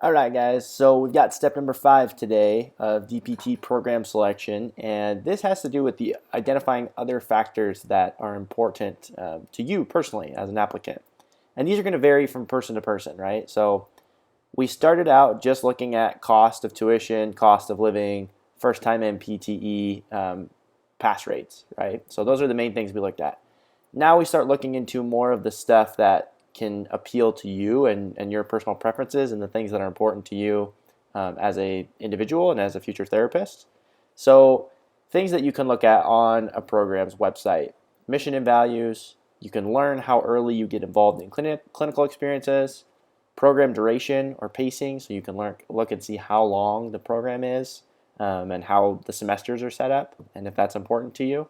All right, guys. So we've got step number 5 today of DPT program selection, and this has to do with the identifying other factors that are important to you personally as an applicant. And these are going to vary from person to person, right? So we started out just looking at cost of tuition, cost of living, first-time NPTE, pass rates, right? So those are the main things we looked at. Now we start looking into more of the stuff that can appeal to you and your personal preferences and the things that are important to you as a individual and as a future therapist. So things that you can look at on a program's website: mission and values. You can learn how early you get involved in clinical experiences, program duration or pacing, so you can look and see how long the program is and how the semesters are set up, and if that's important to you.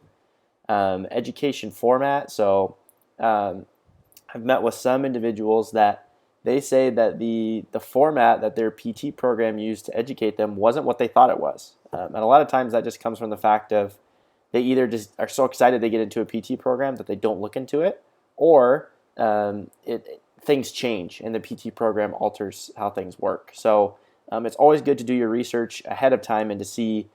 Education format. So I've met with some individuals that they say that the format that their PT program used to educate them wasn't what they thought it was. And a lot of times that just comes from the fact of they either just are so excited they get into a PT program that they don't look into it, or things change and the PT program alters how things work. So it's always good to do your research ahead of time and to see,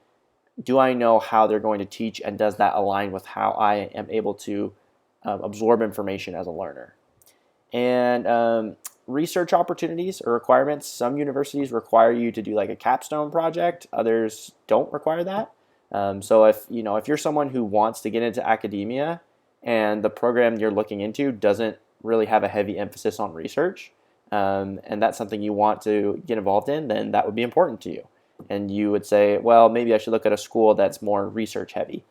do I know how they're going to teach, and does that align with how I am able to absorb information as a learner? And research opportunities or requirements. Some universities require you to do like a capstone project. Others don't require that. So if you're someone who wants to get into academia and the program you're looking into doesn't really have a heavy emphasis on research, and that's something you want to get involved in, then that would be important to you. And you would say, well, maybe I should look at a school that's more research heavy,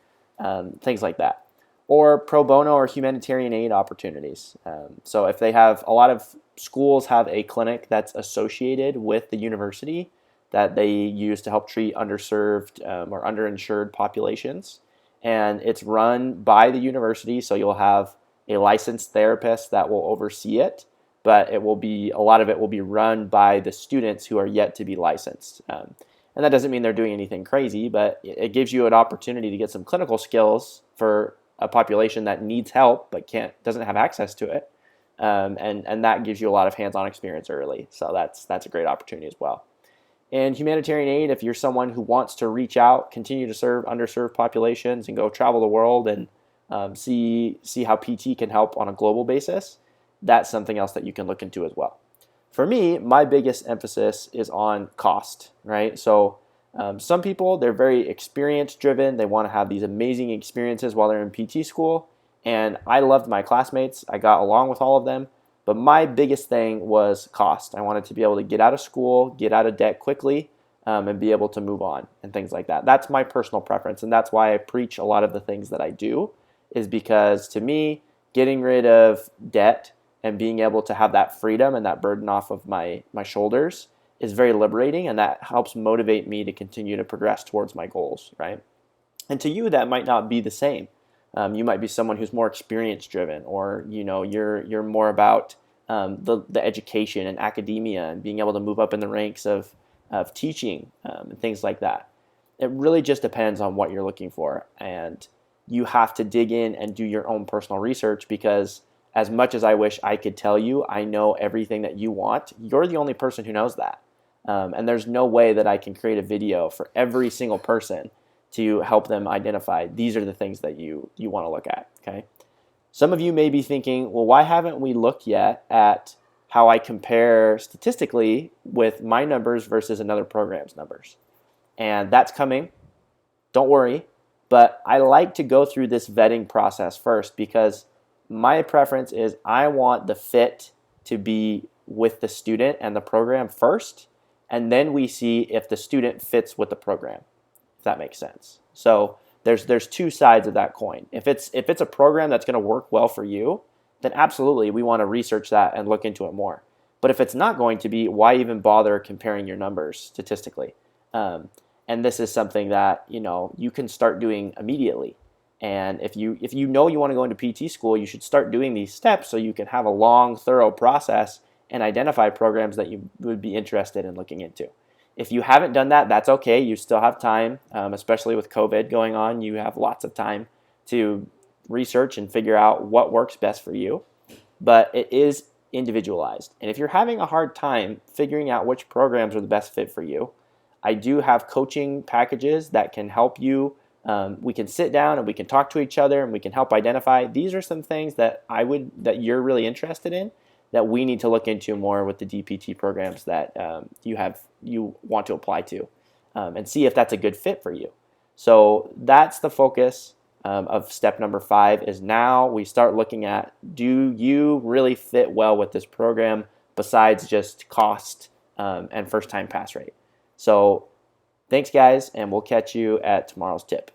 things like that. Or pro bono or humanitarian aid opportunities. So if they have, a lot of schools have a clinic that's associated with the university that they use to help treat underserved or underinsured populations. And it's run by the university, so you'll have a licensed therapist that will oversee it, but a lot of it will be run by the students who are yet to be licensed. And that doesn't mean they're doing anything crazy, but it gives you an opportunity to get some clinical skills for a population that needs help but doesn't have access to it, and that gives you a lot of hands-on experience early. So that's a great opportunity as well. And humanitarian aid, if you're someone who wants to reach out, continue to serve underserved populations, and go travel the world and see how PT can help on a global basis, that's something else that you can look into as well. For me, my biggest emphasis is on cost, right? So some people, they're very experience driven. They want to have these amazing experiences while they're in PT school. And I loved my classmates. I got along with all of them. But my biggest thing was cost. I wanted to be able to get out of school, get out of debt quickly, and be able to move on and things like that. That's my personal preference. And that's why I preach a lot of the things that I do, is because to me, getting rid of debt and being able to have that freedom and that burden off of my shoulders is very liberating, and that helps motivate me to continue to progress towards my goals, right? And to you, that might not be the same. You might be someone who's more experience driven, or you're more about the education and academia and being able to move up in the ranks of teaching and things like that. It really just depends on what you're looking for, and you have to dig in and do your own personal research, because as much as I wish I could tell you I know everything that you want, you're the only person who knows that. And there's no way that I can create a video for every single person to help them identify these are the things that you want to look at, okay? Some of you may be thinking, well, why haven't we looked yet at how I compare statistically with my numbers versus another program's numbers? And that's coming. Don't worry. But I like to go through this vetting process first, because my preference is I want the fit to be with the student and the program first, and then we see if the student fits with the program, if that makes sense. So there's two sides of that coin. If it's a program that's going to work well for you, then absolutely we want to research that and look into it more. But if it's not going to be, why even bother comparing your numbers statistically? And this is something that you can start doing immediately. And if you know you want to go into PT school, you should start doing these steps so you can have a long, thorough process and identify programs that you would be interested in looking into. If you haven't done that, that's okay. You still have time, especially with COVID going on. You have lots of time to research and figure out what works best for you. But it is individualized. And if you're having a hard time figuring out which programs are the best fit for you, I do have coaching packages that can help you. We can sit down and we can talk to each other and we can help identify these are some things that that you're really interested in that we need to look into more with the DPT programs that you want to apply to, and see if that's a good fit for you. So that's the focus of step number 5 is now we start looking at, do you really fit well with this program besides just cost and first time pass rate? So thanks guys, and we'll catch you at tomorrow's tip.